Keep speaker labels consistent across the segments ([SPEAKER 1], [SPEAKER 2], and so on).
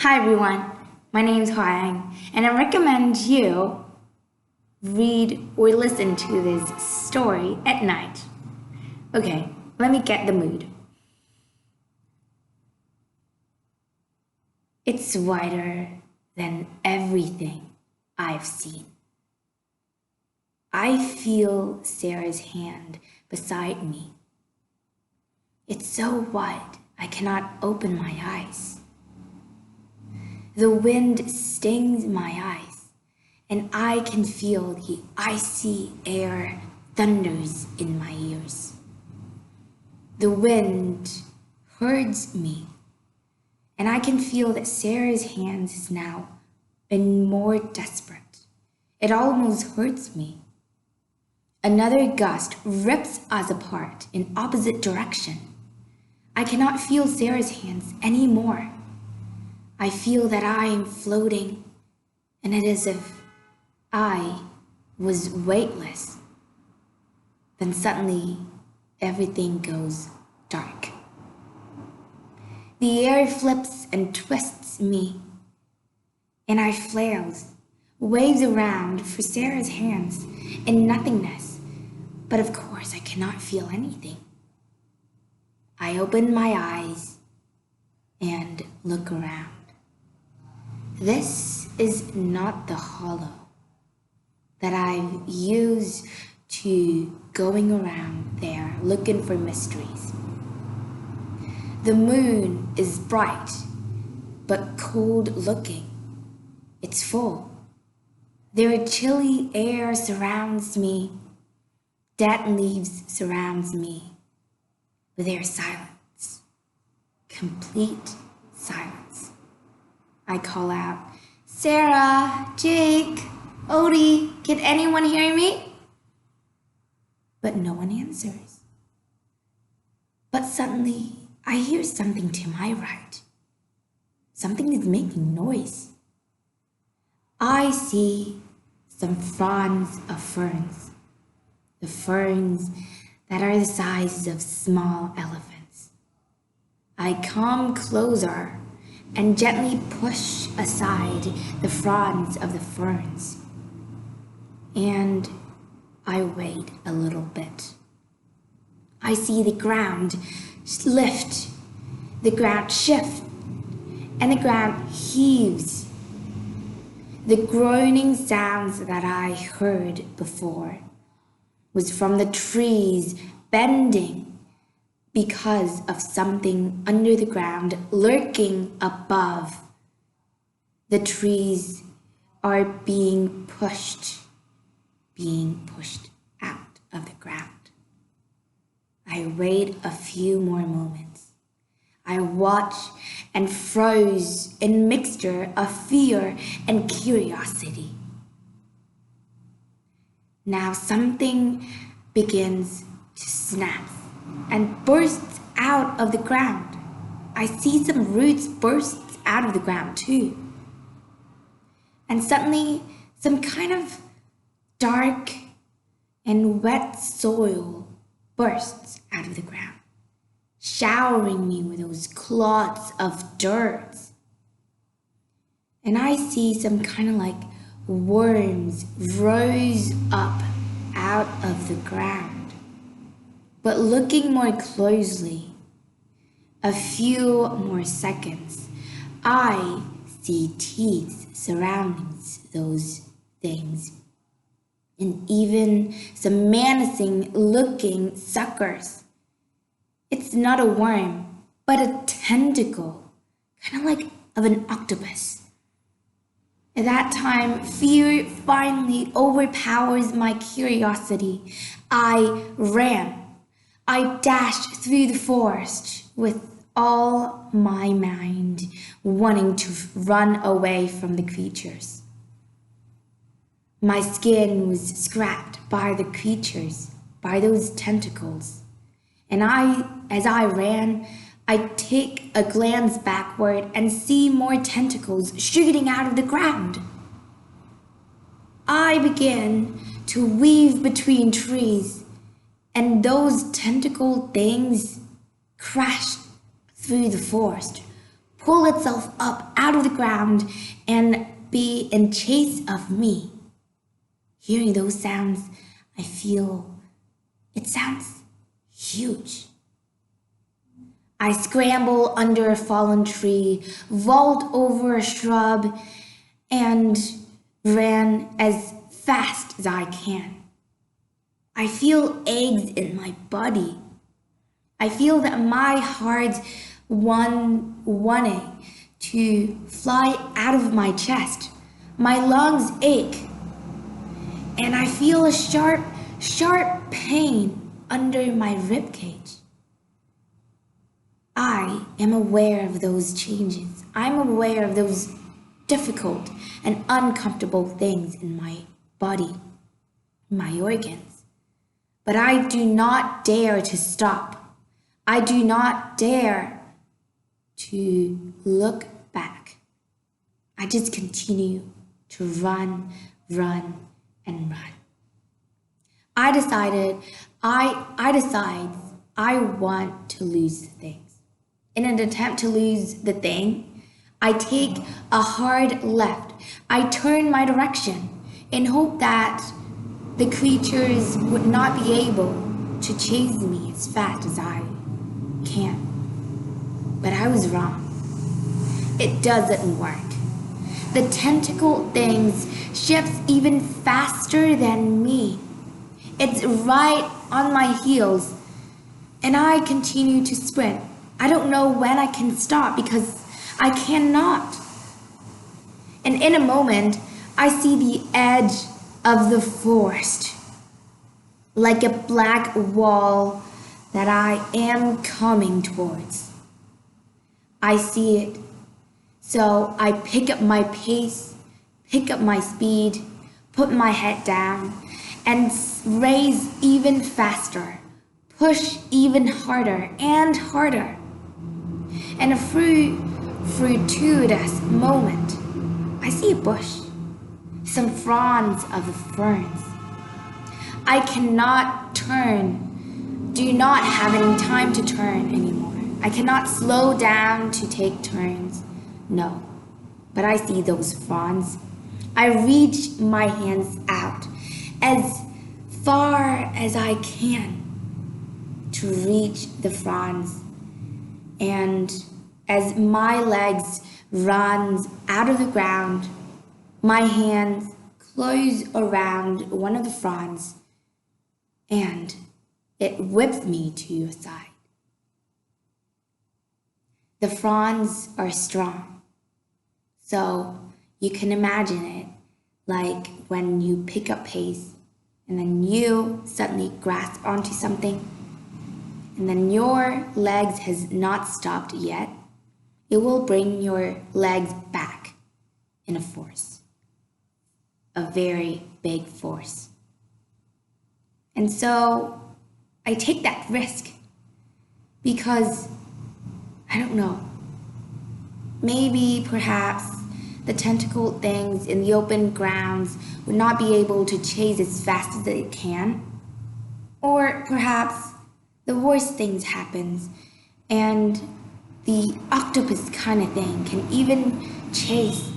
[SPEAKER 1] Hi everyone, my name is CàNG, and I recommend you read or listen to this story at night. Okay, let me get the mood. It's wider than everything I've seen. I feel Sarah's hand beside me. It's so wide I cannot open my eyes. The wind stings my eyes, and I can feel the icy air thunders in my ears. The wind hurts me, and I can feel that Sarah's hands is now been more desperate. It almost hurts me. Another gust rips us apart in opposite direction. I cannot feel Sarah's hands anymore. I feel that I am floating, and it is as if I was weightless. Then suddenly, everything goes dark. The air flips and twists me, and I flails, waves around for Sarah's hands in nothingness, but of course I cannot feel anything. I open my eyes and look around. This is not the hollow that I've used to going around there looking for mysteries. The moon is bright, but cold looking. It's full. Their chilly air surrounds me. Dead leaves surrounds me with their silence, complete silence. I call out, Sarah, Jake, Odie, can anyone hear me? But no one answers. But suddenly, I hear something to my right. Something is making noise. I see some fronds of ferns. The ferns that are the size of small elephants. I come closer and gently push aside the fronds of the ferns. And I wait a little bit. I see the ground lift, the ground shift, and the ground heaves. The groaning sounds that I heard before was from the trees bending because of something under the ground lurking above. The trees are being pushed out of the ground. I wait a few more moments. I watch and froze in mixture of fear and curiosity. Now something begins to snap and bursts out of the ground. I see some roots burst out of the ground too. And suddenly, some kind of dark and wet soil bursts out of the ground, showering me with those clods of dirt. And I see some kind of like worms rose up out of the ground. But looking more closely, a few more seconds, I see teeth surrounding those things, and even some menacing looking suckers. It's not a worm, but a tentacle, kind of like of an octopus. At that time, fear finally overpowers my curiosity. I ran. I dashed through the forest with all my mind, wanting to run away from the creatures. My skin was scratched by the creatures, by those tentacles. And as I ran, I take a glance backward and see more tentacles shooting out of the ground. I begin to weave between trees, and those tentacle things crashed through the forest, pull itself up out of the ground and be in chase of me. Hearing those sounds, I feel it sounds huge. I scramble under a fallen tree, vault over a shrub, and ran as fast as I can. I feel eggs in my body. I feel that my heart's wanting to fly out of my chest. My lungs ache, and I feel a sharp pain under my ribcage. I am aware of those changes. I'm aware of those difficult and uncomfortable things in my body, my organs. But I do not dare to stop. I do not dare to look back. I just continue to run, and run. I decide I want to lose the things. In an attempt to lose the thing, I take a hard left. I turn my direction in hope that the creatures would not be able to chase me as fast as I can. But I was wrong. It doesn't work. The tentacle things shifts even faster than me. It's right on my heels, and I continue to sprint. I don't know when I can stop because I cannot. And in a moment, I see the edge of the forest, like a black wall that I am coming towards. I see it, so I pick up my pace, pick up my speed, put my head down, and race even faster, push even harder and harder. And a fortuitous moment, I see a bush, some fronds of the ferns. I cannot turn, do not have any time to turn anymore. I cannot slow down to take turns, no. But I see those fronds. I reach my hands out as far as I can to reach the fronds. And as my legs run out of the ground, my hands close around one of the fronds and it whips me to your side. The fronds are strong, so you can imagine it like when you pick up pace and then you suddenly grasp onto something and then your legs has not stopped yet. It will bring your legs back in a force, a very big force. And so I take that risk because, I don't know, maybe perhaps the tentacled things in the open grounds would not be able to chase as fast as it can. Or perhaps the worst things happens and the octopus kind of thing can even chase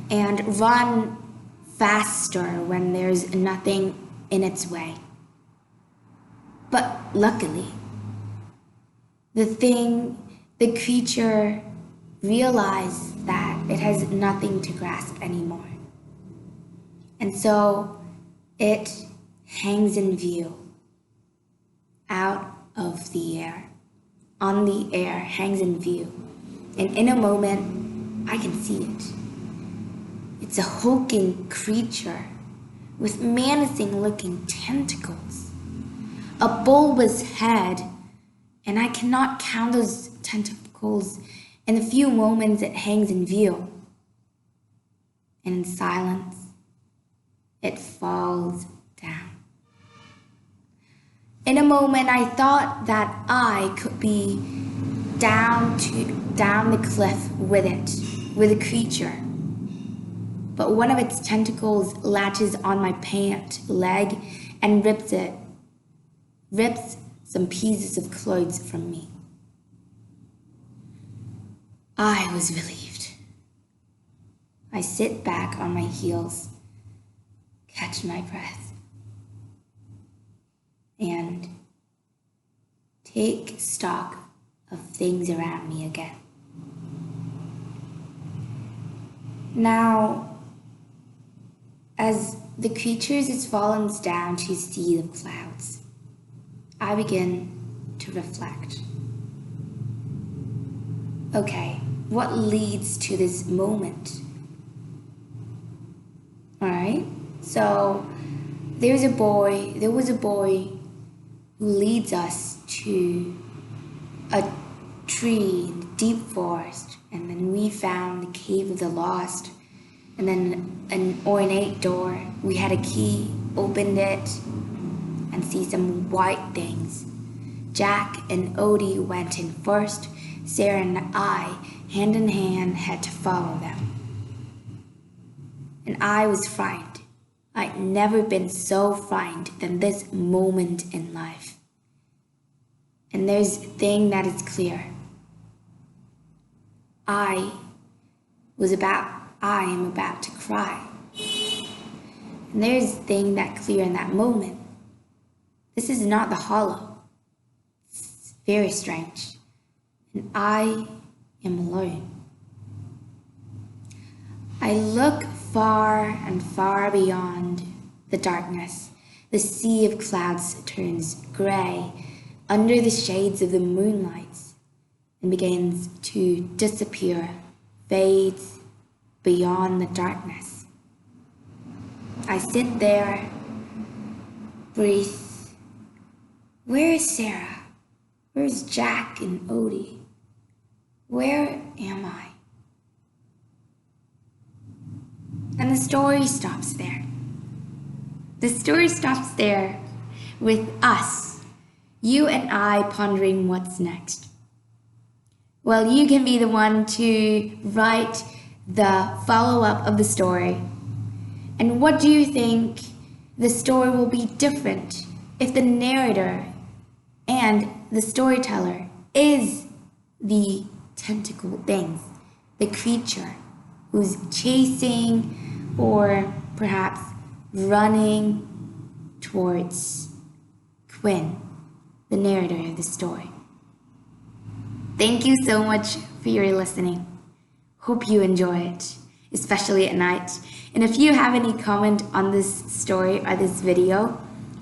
[SPEAKER 1] and run faster when there's nothing in its way. But luckily, the creature realized that it has nothing to grasp anymore. And so it hangs in view, out of the air, on the air, hangs in view. And in a moment, I can see it. It's a hulking creature with menacing looking tentacles, a bulbous head, and I cannot count those tentacles in the few moments it hangs in view. And in silence, it falls down. In a moment, I thought that I could be down the cliff with it, with the creature. But one of its tentacles latches on my pant leg and rips some pieces of clothes from me. I was relieved. I sit back on my heels, catch my breath, and take stock of things around me again. Now, as the creatures is fallen down to see the clouds, I begin to reflect. Okay, what leads to this moment? Alright, so there was a boy who leads us to a tree in the deep forest, and then we found the cave of the lost, and then an ornate door. We had a key, opened it, and see some white things. Jack and Odie went in first. Sarah and I, hand in hand, had to follow them. And I was frightened. I'd never been so frightened than this moment in life. And there's a thing that is clear. I am about to cry. And there's a thing that clear in that moment. This is not the hollow. It's very strange. And I am alone. I look far and far beyond the darkness. The sea of clouds turns gray under the shades of the moonlight and begins to disappear, fades beyond the darkness. I sit there, breathe. Where is Sarah? Where's Jack and Odie? Where am I? And the story stops there. The story stops there with us, you and I, pondering what's next. Well, you can be the one to write the follow-up of the story. And what do you think the story will be different if the narrator and the storyteller is the tentacle things, the creature who's chasing or perhaps running towards Quinn, the narrator of the story? Thank you so much for your listening. Hope you enjoy it, especially at night. And if you have any comment on this story or this video,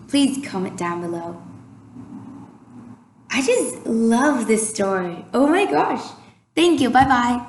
[SPEAKER 1] please comment down below. I just love this story. Oh my gosh. Thank you. Bye-bye.